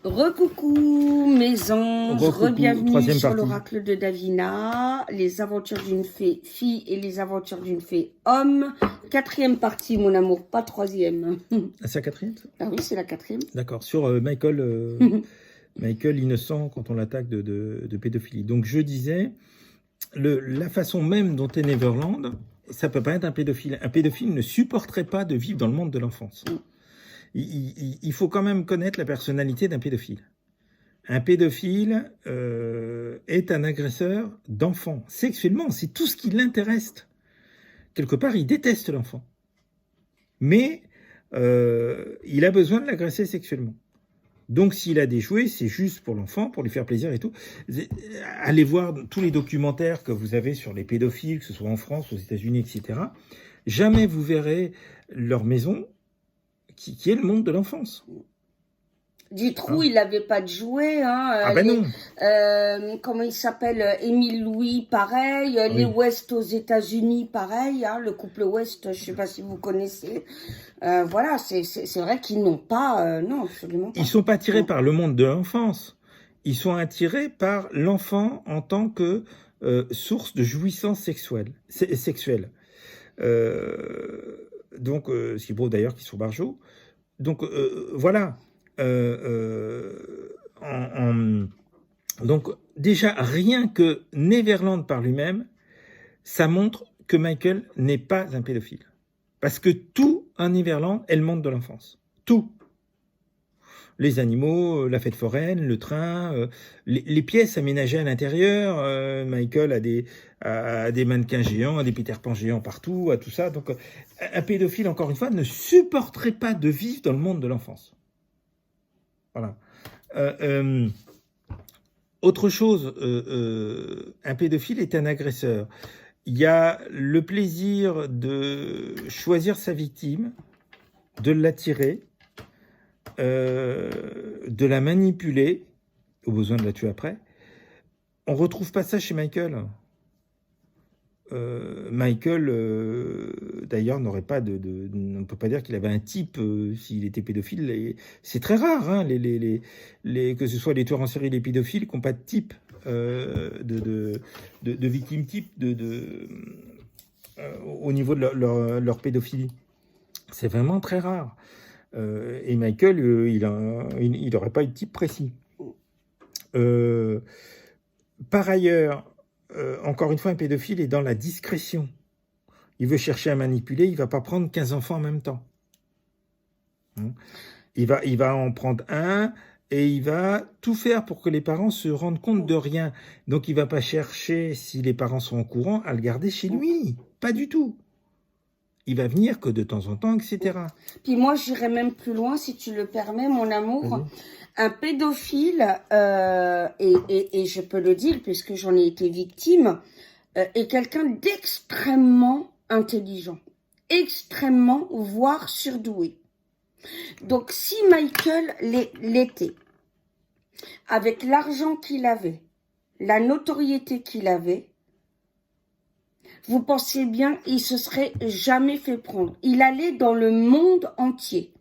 Recoucou mes anges, re-bienvenue troisième sur partie. l'oracle de Davina, les aventures d'une fée fille et les aventures d'une fée homme. Quatrième partie mon amour, pas troisième. Ah, c'est la quatrième, ça? Ah oui, c'est la quatrième. D'accord, sur Michael, Michael innocent quand on l'attaque de pédophilie. Donc je disais, la façon même dont est Neverland, ça peut pas être un pédophile. Un pédophile ne supporterait pas de vivre dans le monde de l'enfance. Il faut quand même connaître la personnalité d'un pédophile. Un pédophile est un agresseur d'enfants. Sexuellement, c'est tout ce qui l'intéresse. Quelque part, il déteste l'enfant. Mais il a besoin de l'agresser sexuellement. Donc, s'il a des jouets, c'est juste pour l'enfant, pour lui faire plaisir et tout. Allez voir tous les documentaires que vous avez sur les pédophiles, que ce soit en France, aux États-Unis, etc. Jamais vous verrez leur maison, qui est le monde de l'enfance. Dutroux, il n'avait pas de jouets. Ah ben non. Comment il s'appelle, Émile Louis, pareil. Oui. Les West aux États-Unis, pareil. Le couple West, je ne sais pas si vous connaissez. Voilà, c'est vrai qu'ils n'ont pas... non, absolument pas. Ils ne sont pas attirés par le monde de l'enfance. Ils sont attirés par l'enfant en tant que source de jouissance sexuelle. Donc, ce qui est beau d'ailleurs qu'ils sont barjots. Donc, voilà. Donc, déjà, rien que Neverland par lui-même, ça montre que Michael n'est pas un pédophile. Parce que tout un Neverland est le monde de l'enfance. Tout. Les animaux, la fête foraine, le train, les pièces aménagées à l'intérieur. Michael a des mannequins géants, a des Peter Pan géants partout, a tout ça. Donc, un pédophile, encore une fois, ne supporterait pas de vivre dans le monde de l'enfance. Voilà. Autre chose, un pédophile est un agresseur. Il y a le plaisir de choisir sa victime, de l'attirer, de la manipuler, au besoin de la tuer après. On ne retrouve pas ça chez Michael. Michael, d'ailleurs, n'aurait pas on ne peut pas dire qu'il avait un type s'il était pédophile. C'est très rare, hein, que ce soit les tueurs en série, les pédophiles, qui n'ont pas de type de victime type au niveau de leur pédophilie. C'est vraiment très rare. Et Michael, il n'aurait pas de type précis. Par ailleurs, encore une fois, un pédophile est dans la discrétion. Il veut chercher à manipuler, il ne va pas prendre 15 enfants en même temps. Il va en prendre un et il va tout faire pour que les parents se rendent compte de rien. Donc il ne va pas chercher, si les parents sont au courant, à le garder chez lui. Pas du tout. Il va venir que de temps en temps, etc. Puis moi, j'irais même plus loin, si tu le permets, mon amour. Un pédophile, et je peux le dire puisque j'en ai été victime, est quelqu'un d'extrêmement intelligent, extrêmement, voire surdoué. Donc si Michael l'était, avec l'argent qu'il avait, la notoriété qu'il avait, vous pensez bien, il se serait jamais fait prendre. Il allait dans le monde entier.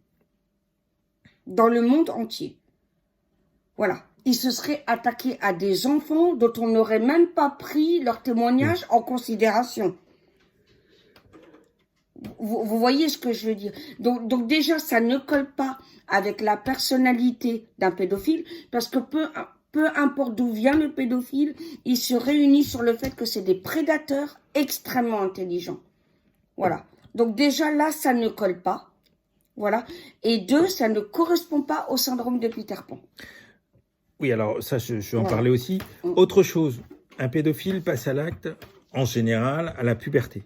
Dans le monde entier. Voilà. Il se serait attaqué à des enfants dont on n'aurait même pas pris leur témoignage en considération. Vous voyez ce que je veux dire. Donc déjà, ça ne colle pas avec la personnalité d'un pédophile, parce que peu importe d'où vient le pédophile, il se réunit sur le fait que c'est des prédateurs extrêmement intelligents. Voilà. Donc déjà là, ça ne colle pas. Voilà. Et deux, ça ne correspond pas au syndrome de Peter Pan. Oui, alors ça, je vais en parler aussi. Autre chose, un pédophile passe à l'acte, en général, à la puberté.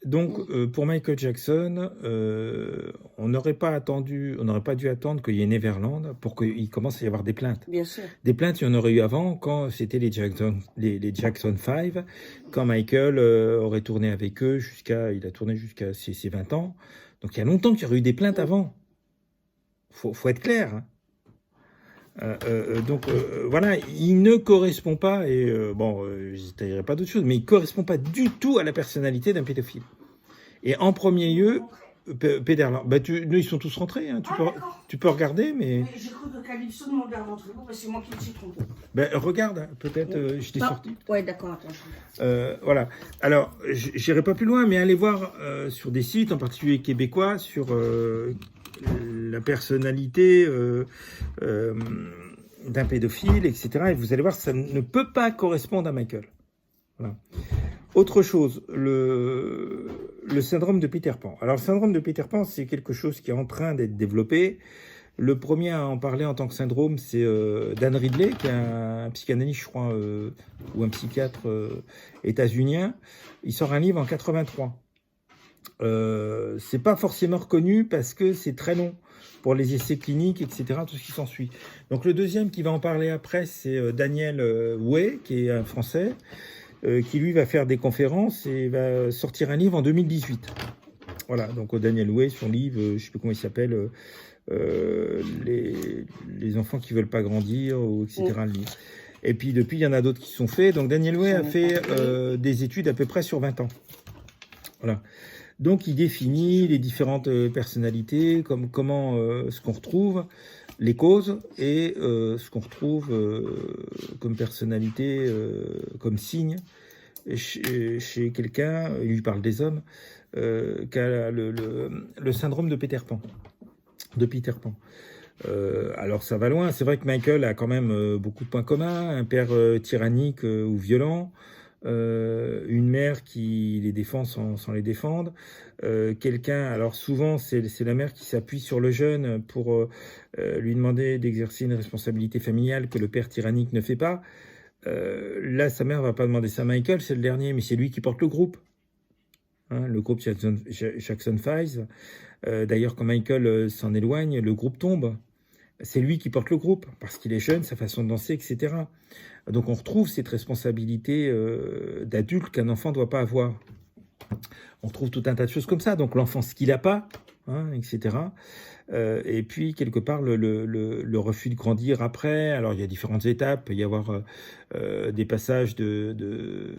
Donc, pour Michael Jackson, on n'aurait pas dû attendre qu'il y ait Neverland pour qu'il commence à y avoir des plaintes. Bien sûr. Des plaintes, il y en aurait eu avant, quand c'était les Jackson 5, quand Michael aurait tourné avec eux il a tourné jusqu'à ses 20 ans. Donc, il y a longtemps qu'il y aurait eu des plaintes avant. Faut être clair, hein. Donc voilà, il ne correspond pas, et je ne détaillerai pas d'autres choses, mais il ne correspond pas du tout à la personnalité d'un pédophile. Et en premier lieu, Péderlan. Bah, nous, ils sont tous rentrés. Hein. Tu peux regarder, mais... J'ai cru que Calypso demandait à rentrer, parce que c'est moi qui me suis trompé. Ben, regarde, peut-être, je t'ai sorti. Ouais, d'accord, attends. Voilà. Alors, j'irai pas plus loin, mais allez voir sur des sites, en particulier québécois, sur la personnalité d'un pédophile, etc. Et vous allez voir, ça ne peut pas correspondre à Michael. Voilà. Autre chose, le syndrome de Peter Pan. Alors, le syndrome de Peter Pan, c'est quelque chose qui est en train d'être développé. Le premier à en parler en tant que syndrome, c'est Dan Ridley, qui est un psychanalyste, je crois, ou un psychiatre états-unien. Il sort un livre en 83. C'est pas forcément reconnu parce que c'est très long pour les essais cliniques, etc., tout ce qui s'ensuit. Donc le deuxième qui va en parler après, c'est Daniel Way, qui est un Français, qui lui va faire des conférences et va sortir un livre en 2018. Voilà, donc Daniel Way, son livre, je ne sais plus comment il s'appelle, les enfants qui veulent pas grandir, ou etc. Le livre. Et puis depuis, il y en a d'autres qui sont faits. Donc Daniel Way a fait des études à peu près sur 20 ans. Voilà. Donc il définit les différentes personnalités, comment ce qu'on retrouve, les causes, et ce qu'on retrouve comme personnalité, comme signe chez quelqu'un, il lui parle des hommes, qui a le syndrome de Peter Pan. Alors ça va loin, c'est vrai que Michael a quand même beaucoup de points communs, un père tyrannique ou violent, une mère qui les défend sans les défendre, quelqu'un, alors souvent c'est la mère qui s'appuie sur le jeune pour lui demander d'exercer une responsabilité familiale que le père tyrannique ne fait pas. Là sa mère va pas demander ça à Michael, c'est le dernier, mais c'est lui qui porte le groupe. Hein, le groupe Jackson 5. D'ailleurs, quand Michael s'en éloigne, le groupe tombe. C'est lui qui porte le groupe, parce qu'il est jeune, sa façon de danser, etc. Donc on retrouve cette responsabilité d'adulte qu'un enfant ne doit pas avoir. On trouve tout un tas de choses comme ça. Donc l'enfant, ce qu'il n'a pas, hein, etc. Et puis, quelque part, le refus de grandir après. Alors, il y a différentes étapes. Il peut y avoir des passages de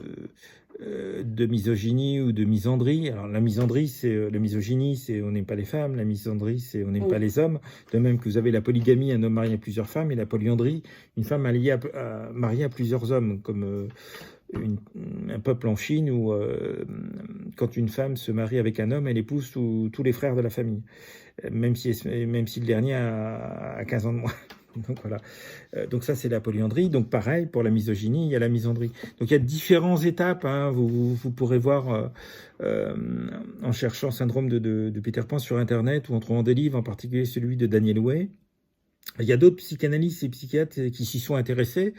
misogynie ou de misandrie. Alors la misandrie, la misogynie, c'est on n'aime pas les femmes. La misandrie, c'est on n'aime pas les hommes. De même que vous avez la polygamie, un homme marié à plusieurs femmes, et la polyandrie, une femme mariée à plusieurs hommes, comme un peuple en Chine où quand une femme se marie avec un homme, elle épouse tous les frères de la famille, même si le dernier a 15 ans de moins. Donc voilà. Donc ça c'est la polyandrie. Donc pareil pour la misogynie, il y a la misandrie. Donc il y a différentes étapes. Hein. Vous pourrez voir en cherchant syndrome de Peter Pan sur Internet ou en trouvant des livres, en particulier celui de Daniel Way. Il y a d'autres psychanalystes et psychiatres qui s'y sont intéressés.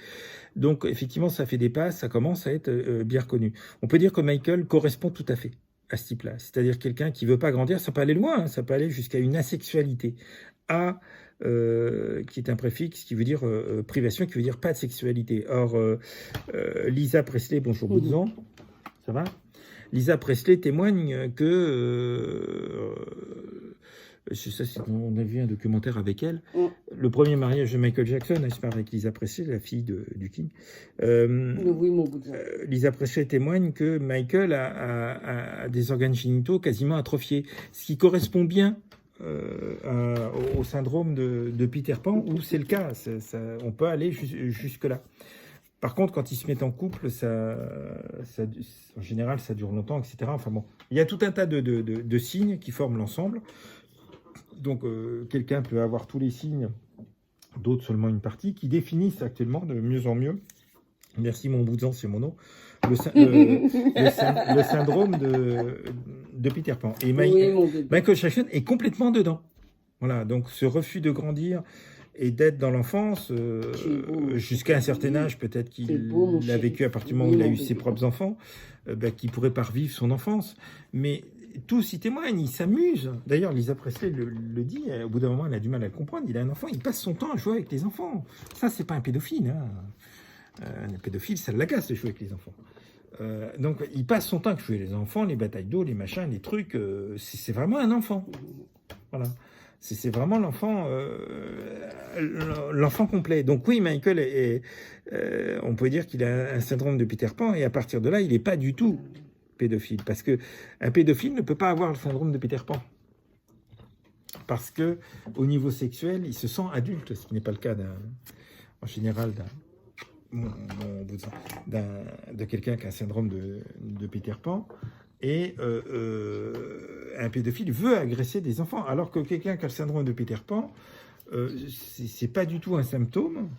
Donc effectivement ça fait des passes, ça commence à être bien reconnu. On peut dire que Michael correspond tout à fait à ce type-là. C'est-à-dire quelqu'un qui veut pas grandir, ça peut aller loin, hein, ça peut aller jusqu'à une asexualité. Qui est un préfixe qui veut dire privation, qui veut dire pas de sexualité. Or, Lisa Presley, bonjour Boudzan, ça va? Lisa Presley témoigne que, ça c'est on a vu un documentaire avec elle, le premier mariage de Michael Jackson, n'est-ce pas, avec Lisa Presley, la fille du King. Oui, mon Boudzan. Lisa Presley témoigne que Michael a des organes génitaux quasiment atrophiés, ce qui correspond bien au syndrome de Peter Pan, où c'est le cas, on peut aller jusque-là. Par contre, quand ils se mettent en couple, en général, ça dure longtemps, etc. Enfin bon, il y a tout un tas de signes qui forment l'ensemble. Donc, quelqu'un peut avoir tous les signes, d'autres seulement une partie, qui définissent actuellement de mieux en mieux. Merci mon Boudzan, c'est mon nom. Le syndrome de Peter Pan. Et Michael Jackson est complètement dedans. Voilà, donc ce refus de grandir et d'être dans l'enfance, jusqu'à un certain âge, peut-être qu'il l'a vécu à partir du moment où il a eu ses propres enfants, qu'il ne pourrait pas revivre son enfance. Mais tous y témoignent, ils s'amusent. D'ailleurs, Lisa Presley le dit, au bout d'un moment, elle a du mal à le comprendre. Il a un enfant, il passe son temps à jouer avec les enfants. Ça, c'est pas un pédophile, hein. Un pédophile, ça l'agace de jouer avec les enfants. Donc, il passe son temps à jouer avec les enfants, les batailles d'eau, les machins, les trucs. C'est vraiment un enfant. Voilà. C'est vraiment l'enfant complet. Donc oui, Michael on peut dire qu'il a un syndrome de Peter Pan, et à partir de là, il n'est pas du tout pédophile. Parce qu'un pédophile ne peut pas avoir le syndrome de Peter Pan. parce que au niveau sexuel, il se sent adulte, ce qui n'est pas le cas en général de quelqu'un qui a un syndrome de Peter Pan. Et un pédophile veut agresser des enfants, alors que quelqu'un qui a le syndrome de Peter Pan, c'est pas du tout un symptôme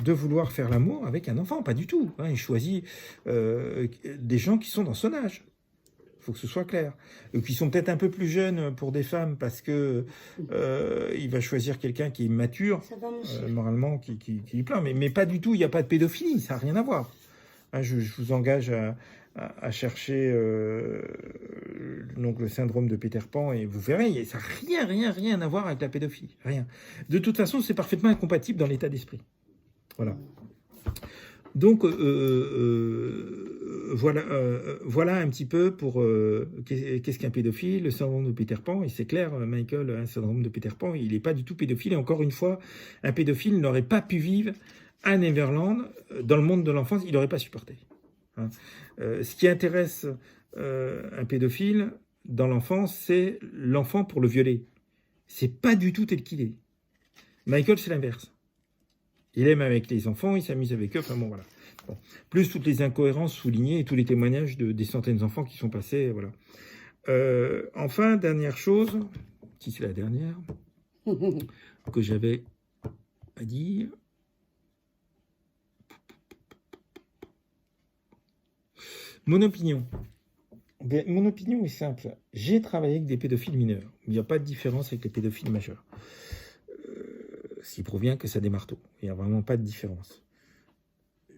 de vouloir faire l'amour avec un enfant, pas du tout. Hein, il choisit des gens qui sont dans son âge. Il faut que ce soit clair. Et qui sont peut-être un peu plus jeunes pour des femmes parce que il va choisir quelqu'un qui est mature, moralement, qui est plein. Mais pas du tout, il n'y a pas de pédophilie, ça n'a rien à voir. Hein, je vous engage à chercher donc le syndrome de Peter Pan et vous verrez, ça n'a rien à voir avec la pédophilie. Rien. De toute façon, c'est parfaitement incompatible dans l'état d'esprit. Voilà. Donc, voilà un petit peu pour qu'est-ce qu'un pédophile, le syndrome de Peter Pan. Et c'est clair, Michael a un syndrome de Peter Pan, il n'est pas du tout pédophile. Et encore une fois, un pédophile n'aurait pas pu vivre à Neverland, dans le monde de l'enfance, il n'aurait pas supporté. Hein. Ce qui intéresse un pédophile dans l'enfance, c'est l'enfant pour le violer. C'est pas du tout tel qu'il est. Michael, c'est l'inverse. Il aime avec les enfants, il s'amuse avec eux, enfin bon, voilà. Bon. Plus toutes les incohérences soulignées et tous les témoignages des centaines d'enfants qui sont passés, voilà. Enfin, dernière chose, si c'est la dernière, que j'avais à dire. Mon opinion est simple. J'ai travaillé avec des pédophiles mineurs. Il n'y a pas de différence avec les pédophiles majeurs. Ce qui provient que ça des marteaux. Il n'y a vraiment pas de différence.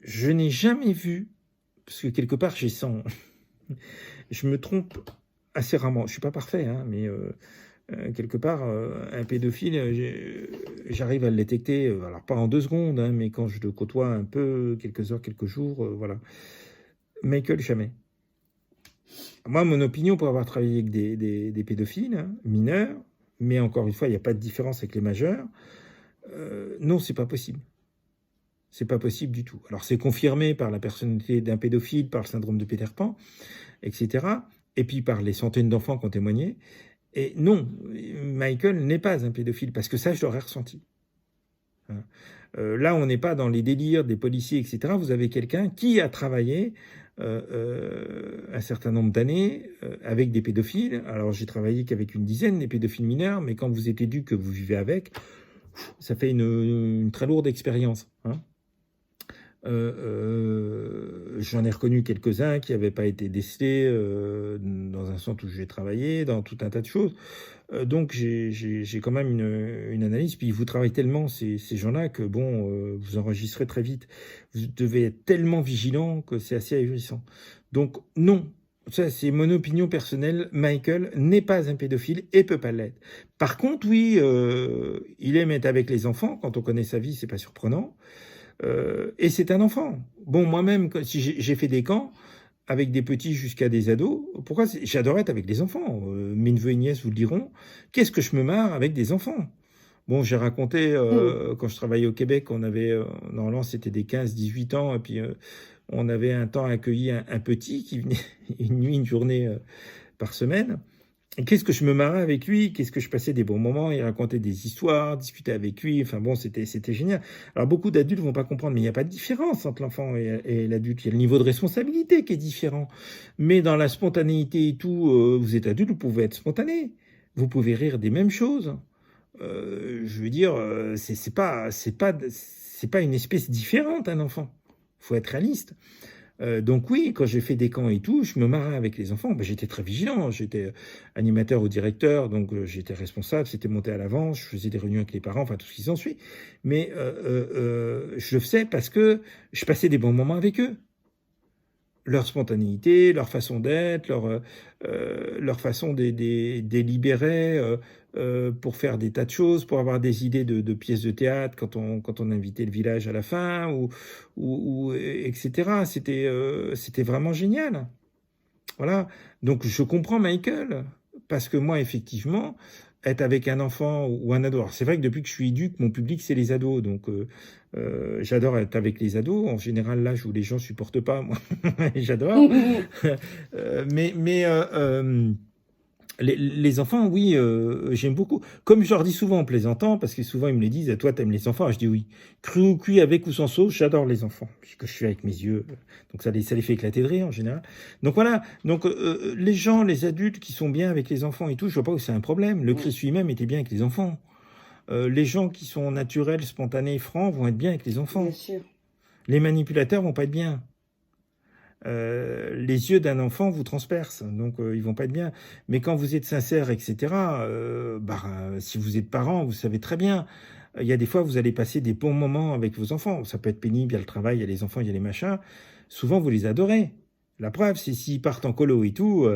Je n'ai jamais vu, parce que quelque part, je me trompe assez rarement. Je ne suis pas parfait, hein, mais quelque part, un pédophile, j'arrive à le détecter, alors pas en 2 secondes, hein, mais quand je le côtoie un peu, quelques heures, quelques jours, voilà. Michael, jamais. Moi, mon opinion, pour avoir travaillé avec des pédophiles hein, mineurs, mais encore une fois, il n'y a pas de différence avec les majeurs, non, c'est pas possible. C'est pas possible du tout. Alors, c'est confirmé par la personnalité d'un pédophile, par le syndrome de Peter Pan, etc. Et puis par les centaines d'enfants qui ont témoigné. Et non, Michael n'est pas un pédophile, parce que ça, je l'aurais ressenti. Hein. Là, on n'est pas dans les délires des policiers, etc. Vous avez quelqu'un qui a travaillé un certain nombre d'années avec des pédophiles. Alors, j'ai travaillé qu'avec une dizaine des pédophiles mineurs, mais quand vous êtes éduque, que vous vivez avec, ça fait une très lourde expérience. Hein. J'en ai reconnu quelques-uns qui n'avaient pas été décelés dans un centre où j'ai travaillé, dans tout un tas de choses. Donc j'ai quand même une analyse. Puis vous travaillez tellement ces gens-là que bon, vous enregistrez très vite. Vous devez être tellement vigilant que c'est assez ahurissant. Donc non, ça c'est mon opinion personnelle. Michael n'est pas un pédophile et peut pas l'être. Par contre, oui, il aime être avec les enfants. Quand on connaît sa vie, c'est pas surprenant. Et c'est un enfant. Bon, moi-même, si j'ai fait des camps avec des petits jusqu'à des ados, pourquoi j'adore être avec des enfants. Mes neveux et nièces vous le diront. Qu'est-ce que je me marre avec des enfants? Bon, j'ai raconté, quand je travaillais au Québec, on avait, normalement c'était des 15-18 ans, et puis on avait un temps accueilli un petit qui venait une nuit, une journée par semaine. Et qu'est-ce que je me marrais avec lui, qu'est-ce que je passais des bons moments, il racontait des histoires, discutait avec lui, enfin bon, c'était génial. Alors beaucoup d'adultes vont pas comprendre, mais il n'y a pas de différence entre l'enfant et l'adulte, il y a le niveau de responsabilité qui est différent. Mais dans la spontanéité et tout, vous êtes adulte, vous pouvez être spontané, vous pouvez rire des mêmes choses. Je veux dire, c'est pas une espèce différente, un enfant. Faut être réaliste. Donc oui, quand j'ai fait des camps et tout, je me marrais avec les enfants. Ben, j'étais très vigilant. J'étais animateur ou directeur, donc j'étais responsable. C'était monté à l'avance. Je faisais des réunions avec les parents, enfin tout ce qui s'ensuit. Mais je le faisais parce que je passais des bons moments avec eux. Leur spontanéité, leur façon d'être, leur façon de délibérer pour faire des tas de choses, pour avoir des idées de pièces de théâtre quand on invitait le village à la fin, ou etc. C'était vraiment génial. Voilà. Donc je comprends Michael, parce que moi, effectivement, être avec un enfant ou un ado. Alors, c'est vrai que depuis que je suis éduque, mon public, c'est les ados. Donc, j'adore être avec les ados. En général, l'âge où les gens supportent pas, moi, j'adore. Les enfants, oui, j'aime beaucoup. Comme je leur dis souvent en plaisantant, parce que souvent ils me le disent, toi t'aimes les enfants, je dis oui. Cru ou cuit, avec ou sans sauce, j'adore les enfants, puisque je suis avec mes yeux, donc ça les fait éclater de rire en général. Donc voilà, donc les gens, les adultes qui sont bien avec les enfants et tout, je vois pas où c'est un problème. Le Christ lui-même était bien avec les enfants. Les gens qui sont naturels, spontanés, francs vont être bien avec les Bien enfants. sûr. Les manipulateurs vont pas être bien. Les yeux d'un enfant vous transpercent, donc ils vont pas être bien. Mais quand vous êtes sincère, etc., si vous êtes parent, vous savez très bien. Il y a des fois, vous allez passer des bons moments avec vos enfants. Ça peut être pénible, il y a le travail, il y a les enfants, il y a les machins. Souvent, vous les adorez. La preuve, c'est s'ils partent en colo et tout, vous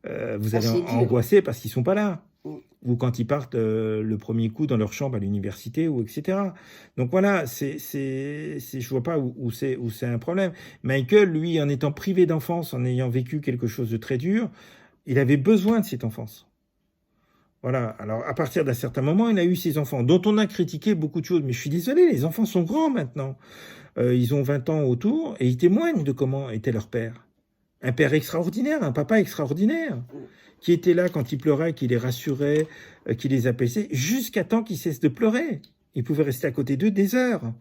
Ah, allez c'est dur. angoisser parce qu'ils sont pas là. Mm. Ou quand ils partent le premier coup dans leur chambre à l'université, ou etc. Donc voilà, je vois pas où c'est un problème. Michael, lui, en étant privé d'enfance, en ayant vécu quelque chose de très dur, il avait besoin de cette enfance. Voilà. Alors, à partir d'un certain moment, il a eu ses enfants, dont on a critiqué beaucoup de choses. Mais je suis désolé, les enfants sont grands maintenant. Ils ont 20 ans autour, et ils témoignent de comment était leur père. Un père extraordinaire, un papa extraordinaire, qui était là quand ils pleuraient, qui les rassurait, qui les apaisait, jusqu'à temps qu'ils cessent de pleurer. Il pouvait rester à côté d'eux des heures.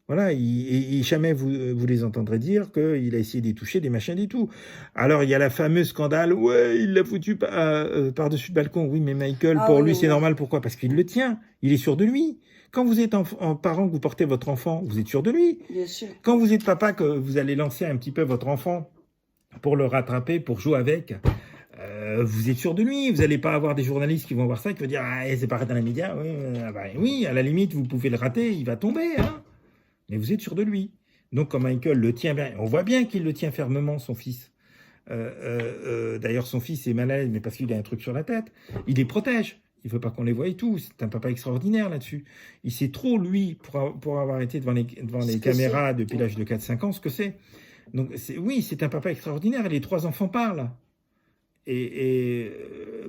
Voilà, et jamais vous les entendrez dire qu'il a essayé de les toucher, des machins, des tout. Alors, il y a la fameuse scandale, ouais, il l'a foutu par-dessus le balcon. Oui, mais Michael, Ah pour oui, lui, c'est oui, normal. Pourquoi? Parce qu'il le tient. Il est sûr de lui. Quand vous êtes en parent, que vous portez votre enfant, vous êtes sûr de lui. bien sûr. Quand vous êtes papa, que vous allez lancer un petit peu votre enfant pour le rattraper, pour jouer avec, vous êtes sûr de lui. Vous n'allez pas avoir des journalistes qui vont voir ça, qui vont dire, ah, c'est pareil dans les médias. Oui, oui, à la limite, vous pouvez le rater, il va tomber, hein. Mais vous êtes sûr de lui. Donc, quand Michael le tient bien, on voit bien qu'il le tient fermement, son fils. D'ailleurs, son fils est malade, mais parce qu'il a un truc sur la tête. Il les protège. Il ne veut pas qu'on les voie et tout. C'est un papa extraordinaire là-dessus. Il sait trop, lui, pour avoir été devant les caméras depuis l'âge de 4-5 ans, ce que c'est. Donc, oui, c'est un papa extraordinaire. Et les 3 enfants parlent. Et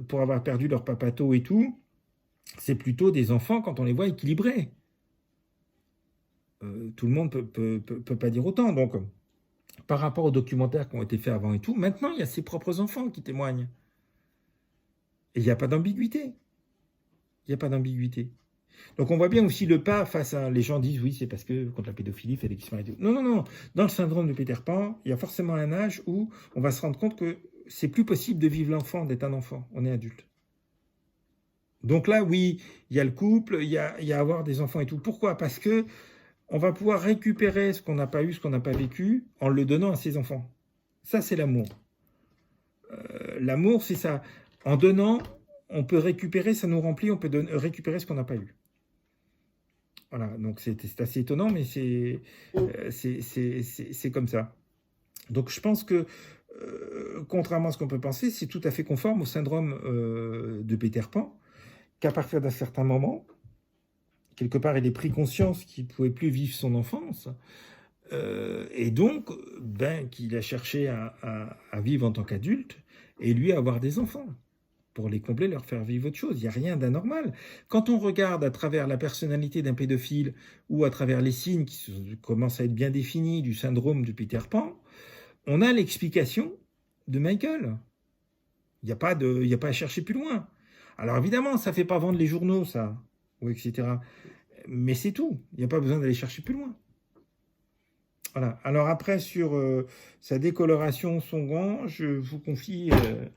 pour avoir perdu leur papato et tout, c'est plutôt des enfants, quand on les voit, équilibrés. Tout le monde peut pas dire autant. Donc, par rapport aux documentaires qui ont été faits avant et tout, maintenant, il y a ses propres enfants qui témoignent. Et il n'y a pas d'ambiguïté. Il n'y a pas d'ambiguïté. Donc, on voit bien aussi le pas face à... Les gens disent, oui, c'est parce que contre la pédophilie, il fallait qu'il se marie. Non, non, non. Dans le syndrome de Peter Pan, il y a forcément un âge où on va se rendre compte que c'est plus possible de vivre l'enfant, d'être un enfant. On est adulte. Donc là, oui, il y a le couple, il y a avoir des enfants et tout. Pourquoi? Parce que on va pouvoir récupérer ce qu'on n'a pas eu, ce qu'on n'a pas vécu, en le donnant à ses enfants. Ça, c'est l'amour. L'amour, c'est ça. En donnant, on peut récupérer, ça nous remplit, on peut récupérer ce qu'on n'a pas eu. Voilà, donc c'est assez étonnant, mais c'est comme ça. Donc je pense que, contrairement à ce qu'on peut penser, c'est tout à fait conforme au syndrome de Peter Pan, qu'à partir d'un certain moment, quelque part, il ait pris conscience qu'il ne pouvait plus vivre son enfance. Et donc, qu'il a cherché à vivre en tant qu'adulte et lui à avoir des enfants pour les combler, leur faire vivre autre chose. Il n'y a rien d'anormal. Quand on regarde à travers la personnalité d'un pédophile ou à travers les signes qui commencent à être bien définis du syndrome de Peter Pan, on a l'explication de Michael. Il n'y a pas à chercher plus loin. Alors évidemment, ça ne fait pas vendre les journaux, ça, ou etc. Mais c'est tout. Il n'y a pas besoin d'aller chercher plus loin. Voilà. Alors après, sur sa décoloration, son gant, je vous confie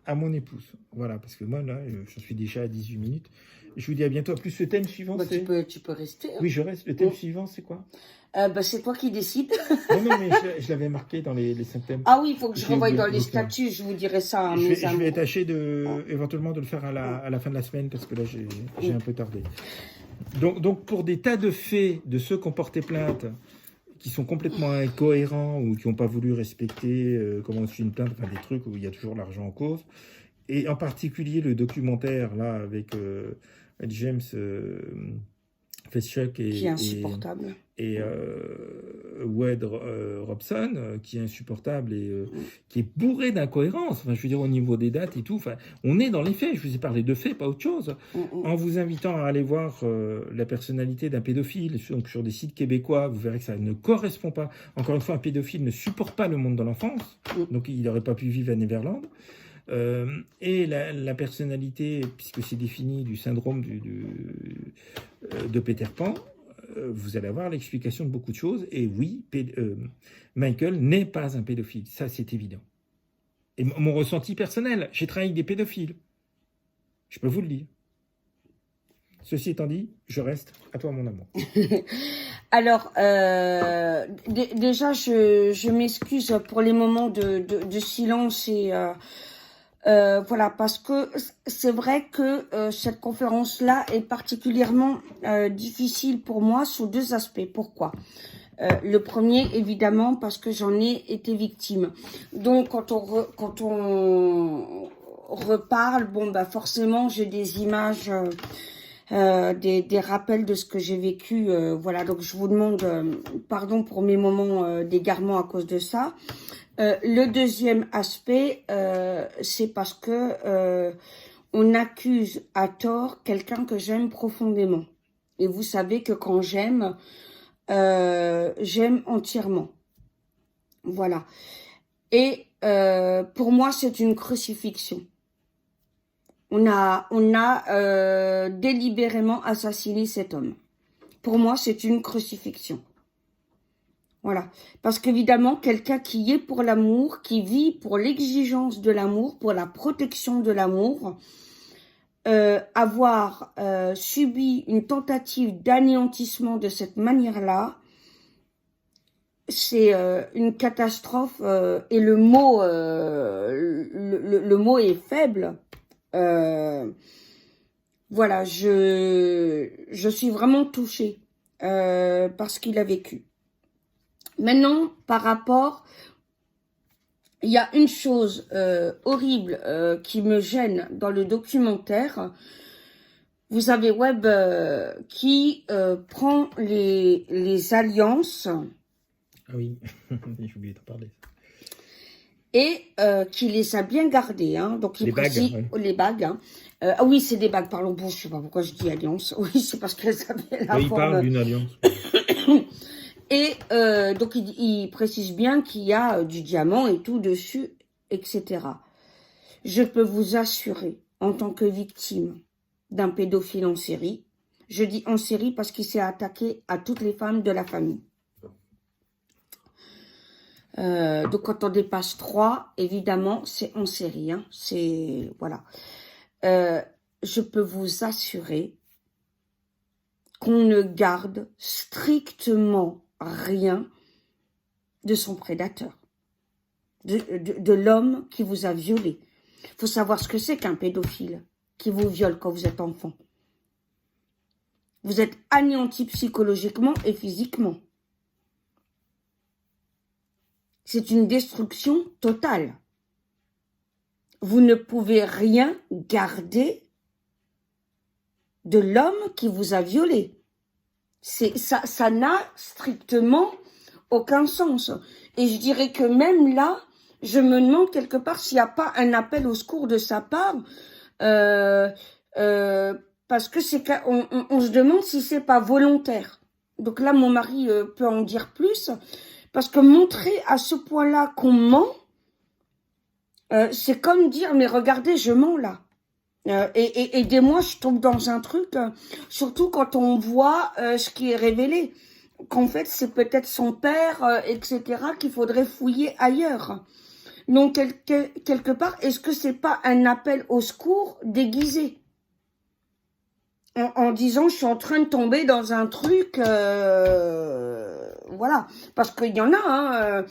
à mon épouse. Voilà, parce que moi, là, j'en suis déjà à 18 minutes. Je vous dis à bientôt. En plus, le thème suivant, Bah, c'est... tu peux rester. Hein. Oui, je reste. Le thème suivant, c'est quoi? C'est toi qui décides. Non, mais je l'avais marqué dans les 5 thèmes. Ah oui, il faut que je J'ai revoie oublié. dans les Donc, statuts, je vous dirai ça à je mes amis. vais tâcher éventuellement de le faire à la fin de la semaine, parce que là, j'ai un peu tardé. Donc, pour des tas de faits de ceux qui ont porté plainte, qui sont complètement incohérents ou qui n'ont pas voulu respecter comment on suit une plainte, enfin des trucs où il y a toujours l'argent en cause, et en particulier le documentaire là avec James Festchuck Qui est insupportable. et Wade Robson, qui est insupportable et qui est bourré d'incohérences. Enfin, je veux dire, au niveau des dates et tout. Enfin, on est dans les faits. Je vous ai parlé de faits, pas autre chose. En vous invitant à aller voir la personnalité d'un pédophile, donc sur des sites québécois, vous verrez que ça ne correspond pas. Encore une fois, un pédophile ne supporte pas le monde de l'enfance. Donc, il n'aurait pas pu vivre à Neverland. Et la personnalité, puisque c'est défini du syndrome de Peter Pan, vous allez avoir l'explication de beaucoup de choses. Et oui, Michael n'est pas un pédophile, ça c'est évident. Et mon ressenti personnel, j'ai travaillé avec des pédophiles. Je peux vous le dire. Ceci étant dit, je reste à toi, mon amour. Alors, déjà, je m'excuse pour les moments de silence et voilà, parce que c'est vrai que cette conférence-là est particulièrement difficile pour moi sous deux aspects. Pourquoi ? Le premier, évidemment, parce que j'en ai été victime. Donc, quand on reparle, bon, bah forcément, j'ai des images... des rappels de ce que j'ai vécu, voilà, donc je vous demande pardon pour mes moments d'égarement à cause de ça. Le deuxième aspect, c'est parce que on accuse à tort quelqu'un que j'aime profondément. Et vous savez que quand j'aime entièrement. Voilà. Et pour moi, c'est une crucifixion. On a délibérément assassiné cet homme. Pour moi, c'est une crucifixion. Voilà. Parce qu'évidemment, quelqu'un qui est pour l'amour, qui vit pour l'exigence de l'amour, pour la protection de l'amour, avoir subi une tentative d'anéantissement de cette manière-là, c'est une catastrophe et le mot est faible. Voilà, je suis vraiment touchée par ce qu'il a vécu. Maintenant, par rapport, il y a une chose horrible qui me gêne dans le documentaire. Vous avez Webb qui prend les alliances. Ah oui, j'ai oublié de parler. Et qui les a bien gardées. Hein. Donc, il précise les bagues. Hein. Ah oui, c'est des bagues, pardon. Bon, je sais pas pourquoi je dis alliance. Oui, c'est parce qu'elles avaient la forme. Il parle d'une alliance. Et donc, il précise bien qu'il y a du diamant et tout dessus, etc. Je peux vous assurer, en tant que victime d'un pédophile en série, je dis en série parce qu'il s'est attaqué à toutes les femmes de la famille. Donc quand on dépasse 3, évidemment, c'est en série. Hein, c'est voilà. Je peux vous assurer qu'on ne garde strictement rien de son prédateur, de l'homme qui vous a violé. Il faut savoir ce que c'est qu'un pédophile qui vous viole quand vous êtes enfant. Vous êtes anéanti psychologiquement et physiquement. C'est une destruction totale. Vous ne pouvez rien garder de l'homme qui vous a violé. Ça n'a strictement aucun sens. Et je dirais que même là, je me demande quelque part s'il n'y a pas un appel au secours de sa part, parce que on se demande si c'est pas volontaire. Donc là, mon mari peut en dire plus. Parce que montrer à ce point-là qu'on ment, c'est comme dire, mais regardez, je mens là. Et aidez-moi, je tombe dans un truc, surtout quand on voit ce qui est révélé. Qu'en fait, c'est peut-être son père, etc., qu'il faudrait fouiller ailleurs. Donc, quelque part, est-ce que c'est pas un appel au secours déguisé ? En disant, je suis en train de tomber dans un truc... voilà, parce qu'il y en a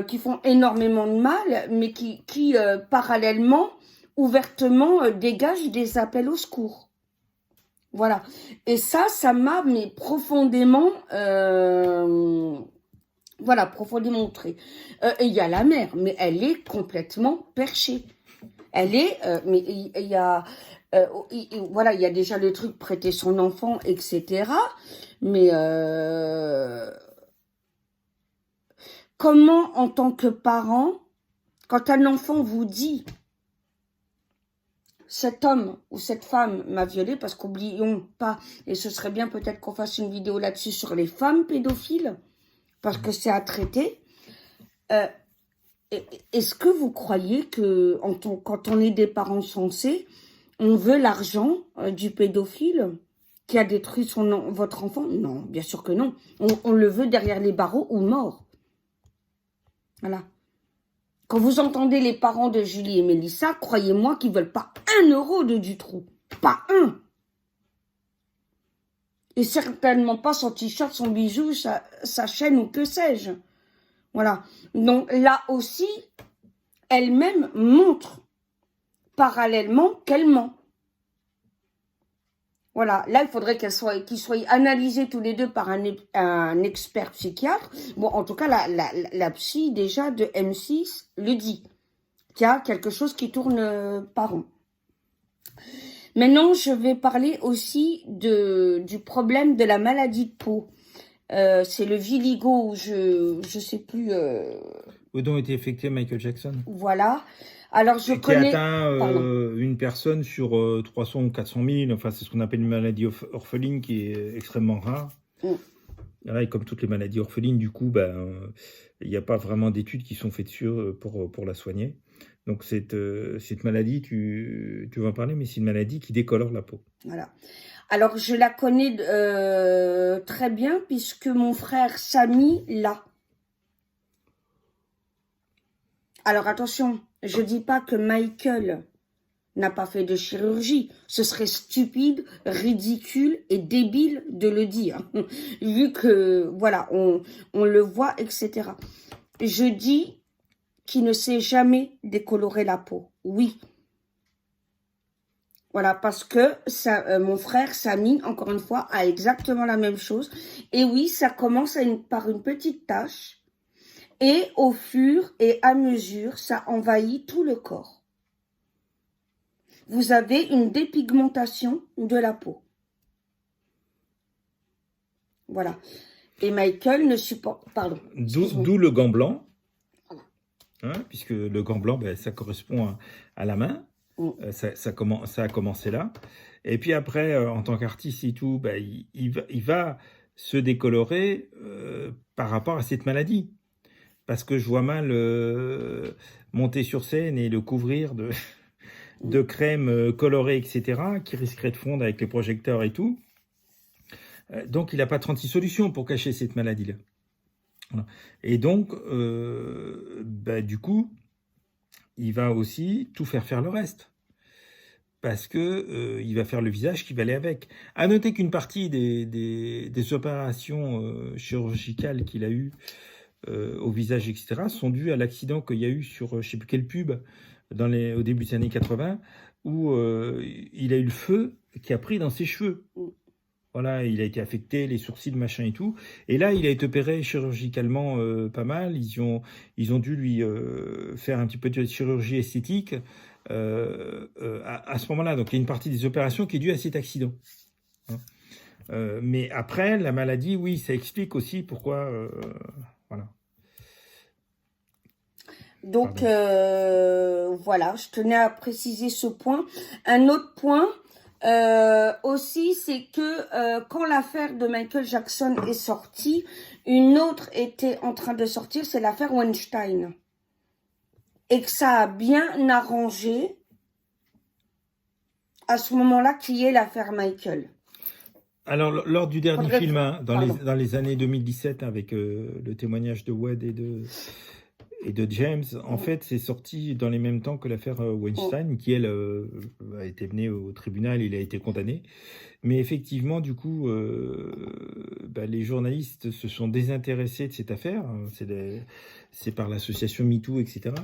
qui font énormément de mal, mais qui parallèlement, ouvertement, dégagent des appels au secours. Voilà. Et ça m'a profondément, voilà, profondément montré. Et il y a la mère, mais elle est complètement perchée. Elle est, mais il y a, voilà, il y a déjà le truc prêter son enfant, etc. Mais comment, en tant que parent, quand un enfant vous dit cet homme ou cette femme m'a violée, parce qu'oublions pas, et ce serait bien peut-être qu'on fasse une vidéo là-dessus sur les femmes pédophiles, parce que c'est à traiter, est-ce que vous croyez que quand on est des parents sensés, on veut l'argent du pédophile qui a détruit votre enfant? Non, bien sûr que non. On le veut derrière les barreaux ou mort. Voilà. Quand vous entendez les parents de Julie et Mélissa, croyez-moi qu'ils veulent pas 1 euro de Dutroux. Pas un. Et certainement pas son t-shirt, son bijou, sa chaîne ou que sais-je. Voilà. Donc là aussi, elle-même montre parallèlement qu'elle ment. Voilà, là, il faudrait qu'ils soient analysés tous les deux par un expert psychiatre. Bon, en tout cas, la psy, déjà, de M6 le dit. Qu'il y a quelque chose qui tourne par rond. Maintenant, je vais parler aussi du problème de la maladie de peau. C'est le vitiligo, je sais plus... Où dont était affecté Michael Jackson. Voilà. Alors, je qui connais... atteint une personne sur 300 ou 400 000. Enfin, c'est ce qu'on appelle une maladie orpheline qui est extrêmement rare. Voilà, et comme toutes les maladies orphelines, du coup, il n'y a pas vraiment d'études qui sont faites dessus pour la soigner. Donc, cette maladie, tu vas en parler, mais c'est une maladie qui décolore la peau. Voilà. Alors, je la connais très bien puisque mon frère Samy l'a. Alors, attention, je dis pas que Michael n'a pas fait de chirurgie. Ce serait stupide, ridicule et débile de le dire. Vu que, voilà, on le voit, etc. Je dis qu'il ne s'est jamais décoloré la peau. Oui. Voilà, parce que mon frère Samy, encore une fois, a exactement la même chose. Et oui, ça commence par une petite tache. Et au fur et à mesure, ça envahit tout le corps. Vous avez une dépigmentation de la peau. Voilà. Et Michael ne supporte... Pardon. D'où le gant blanc. Voilà. Hein, puisque le gant blanc, ça correspond à la main. Ça a commencé là. Et puis après, en tant qu'artiste et tout, il va se décolorer par rapport à cette maladie. Parce que je vois mal monter sur scène et le couvrir de crème colorée, etc., qui risquerait de fondre avec les projecteurs et tout. Donc, il n'a pas 36 solutions pour cacher cette maladie-là. Voilà. Et donc, du coup, il va aussi tout faire le reste. Parce que il va faire le visage qui va aller avec. À noter qu'une partie des opérations chirurgicales qu'il a eues au visage, etc., sont dues à l'accident qu'il y a eu sur je ne sais plus quelle pub au début des années 80, où il a eu le feu qui a pris dans ses cheveux. Voilà, il a été affecté, les sourcils, machin et tout. Et là, il a été opéré chirurgicalement pas mal. Ils ont dû lui faire un petit peu de chirurgie esthétique à ce moment-là. Donc, il y a une partie des opérations qui est due à cet accident. Mais après, la maladie, oui, ça explique aussi pourquoi... voilà. Donc, voilà, je tenais à préciser ce point. Un autre point aussi, c'est que quand l'affaire de Michael Jackson est sortie, une autre était en train de sortir, c'est l'affaire Weinstein. Et que ça a bien arrangé à ce moment-là qu'il y ait l'affaire Michael. Alors, lors du dernier film, dans les années 2017, avec le témoignage de Wade et de James, en fait, c'est sorti dans les mêmes temps que l'affaire Weinstein, qui, elle, a été menée au tribunal, il a été condamné. Mais effectivement, du coup, les journalistes se sont désintéressés de cette affaire. C'est par l'association MeToo, etc.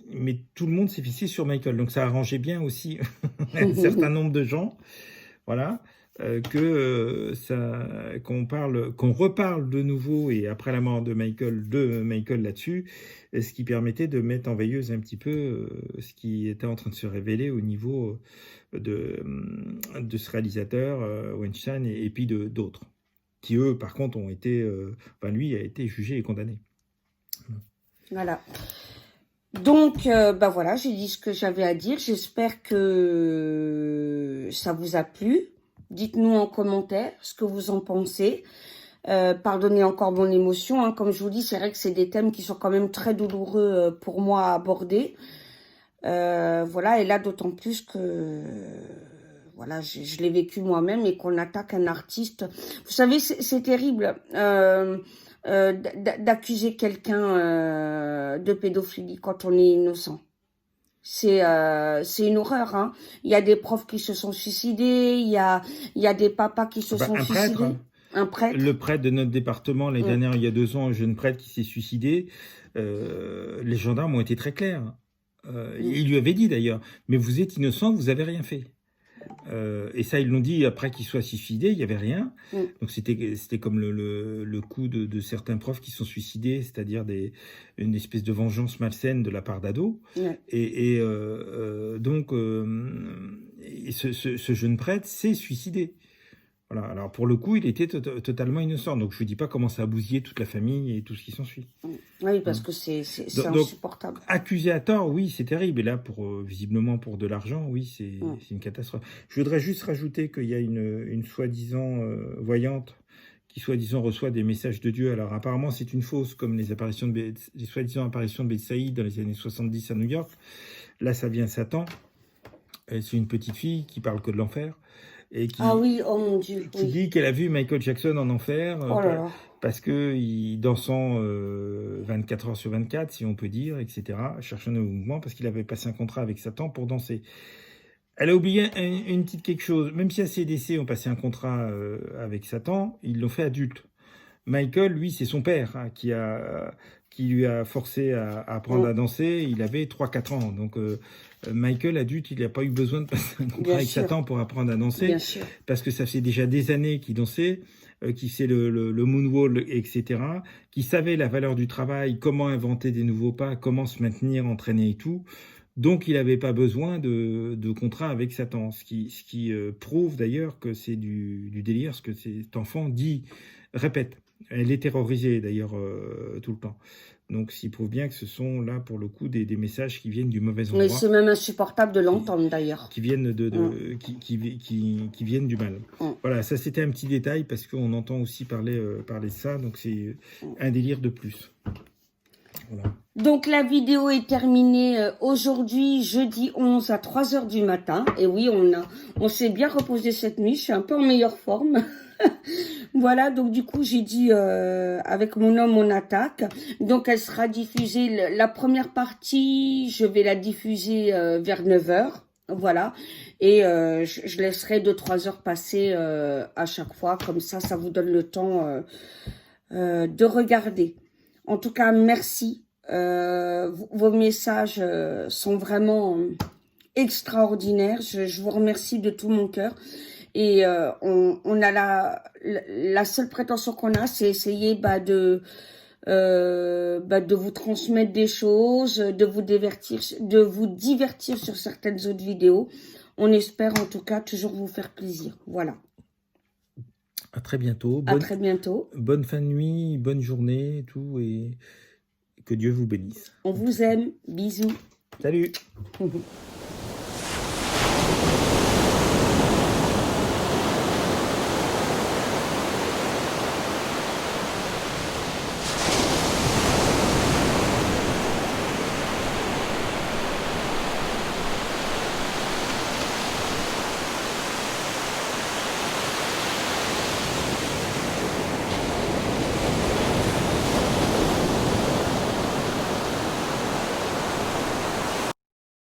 Mais tout le monde s'est fixé sur Michael. Donc, ça arrangeait bien aussi un certain nombre de gens. Voilà, qu'on reparle de nouveau et après la mort de Michael là-dessus, ce qui permettait de mettre en veilleuse un petit peu ce qui était en train de se révéler au niveau de ce réalisateur Weinstein et puis d'autres, qui eux par contre ont été, lui a été jugé et condamné. Voilà. Donc, voilà, j'ai dit ce que j'avais à dire. J'espère que ça vous a plu. Dites-nous en commentaire ce que vous en pensez. Pardonnez encore mon émotion, hein. Comme je vous dis, c'est vrai que c'est des thèmes qui sont quand même très douloureux pour moi à aborder. Voilà, et là d'autant plus que voilà, je l'ai vécu moi-même et qu'on attaque un artiste. Vous savez, c'est terrible d'accuser quelqu'un de pédophilie quand on est innocent. C'est une horreur, hein. Il y a des profs qui se sont suicidés, il y a des papas qui se sont un suicidés. prêtre, Un prêtre. le prêtre de notre département, l'année dernière, il y a 2 ans, un jeune prêtre qui s'est suicidé. Les gendarmes ont été très clairs. Il lui avait dit d'ailleurs, mais vous êtes innocent, vous avez rien fait. Et ça, ils l'ont dit après qu'il soit suicidé, il n'y avait rien. Donc c'était comme le coup de certains profs qui sont suicidés, c'est-à-dire une espèce de vengeance malsaine de la part d'ados. Et donc, ce jeune prêtre s'est suicidé. Voilà. Alors pour le coup, il était totalement innocent. Donc je ne vous dis pas comment ça a bousillé toute la famille et tout ce qui s'ensuit. Oui, parce que c'est insupportable. Accusé à tort, oui, c'est terrible. Et là, visiblement pour de l'argent, oui, c'est une catastrophe. Je voudrais juste rajouter qu'il y a une soi-disant voyante qui soi-disant reçoit des messages de Dieu. Alors apparemment, c'est une fausse, comme les soi-disant apparitions de Betsaïd dans les années 70 à New York. Là, ça vient Satan. C'est une petite fille qui parle que de l'enfer. Et qui, ah oui, oh mon Dieu. Qui dit qu'elle a vu Michael Jackson en enfer parce que dansant 24 heures sur 24, si on peut dire, etc., cherchant un mouvement, parce qu'il avait passé un contrat avec Satan pour danser. Elle a oublié une petite quelque chose. Même si ACDC ont passé un contrat avec Satan, ils l'ont fait adulte. Michael, lui, c'est son père qui lui a forcé à apprendre à danser. Il avait 3-4 ans. Donc, Michael, adulte, il n'a pas eu besoin de passer un contrat avec Satan pour apprendre à danser. Parce que ça fait déjà des années qu'il dansait, qu'il sait le moonwalk, etc., qui savait la valeur du travail, comment inventer des nouveaux pas, comment se maintenir, entraîner et tout. Donc, il n'avait pas besoin de contrat avec Satan. Ce qui prouve d'ailleurs que c'est du délire, ce que cet enfant répète. Elle est terrorisée d'ailleurs tout le temps. Donc, s'il prouve bien que ce sont là, pour le coup, des messages qui viennent du mauvais endroit. Mais c'est même insupportable de l'entendre d'ailleurs. Qui viennent, qui viennent du mal. Voilà, ça c'était un petit détail parce qu'on entend aussi parler de ça. Donc, c'est un délire de plus. Voilà. Donc la vidéo est terminée aujourd'hui, jeudi 11 à 3h du matin. Et oui, on s'est bien reposé cette nuit, je suis un peu en meilleure forme. Voilà, donc du coup j'ai dit avec mon homme on attaque. Donc elle sera diffusée, la première partie, je vais la diffuser vers 9h. Voilà, et je laisserai 2-3 heures passer à chaque fois, comme ça vous donne le temps de regarder. En tout cas, merci. Vos messages sont vraiment extraordinaires. Je vous remercie de tout mon cœur. Et on a la seule prétention qu'on a, c'est essayer de vous transmettre des choses, de vous divertir sur certaines autres vidéos. On espère en tout cas toujours vous faire plaisir. Voilà. À très bientôt. À très bientôt. Bonne fin de nuit, bonne journée, tout, et que Dieu vous bénisse. On vous aime. Bisous. Salut.